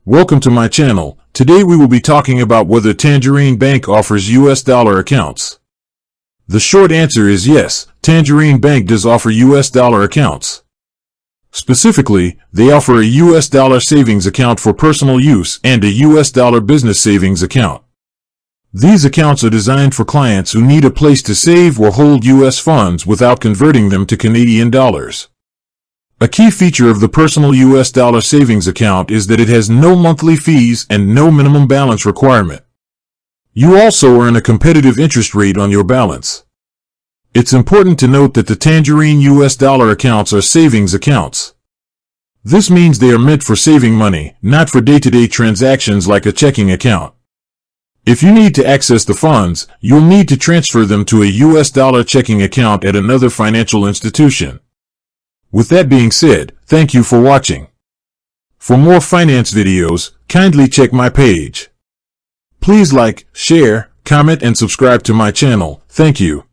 Welcome to my channel. Today we will be talking about whether Tangerine Bank offers US dollar accounts. The short answer is yes, Tangerine Bank does offer US dollar accounts. Specifically, they offer a US dollar savings account for personal use and a US dollar business savings account. These accounts are designed for clients who need a place to save or hold US funds without converting them to Canadian dollars. A key feature of the personal US dollar savings account is that it has no monthly fees and no minimum balance requirement. You also earn a competitive interest rate on your balance. It's important to note that the Tangerine US dollar accounts are savings accounts. This means they are meant for saving money, not for day-to-day transactions like a checking account. If you need to access the funds, you'll need to transfer them to a US dollar checking account at another financial institution. With that being said, thank you for watching. For more finance videos, kindly check my page. Please like, share, comment and subscribe to my channel. Thank you.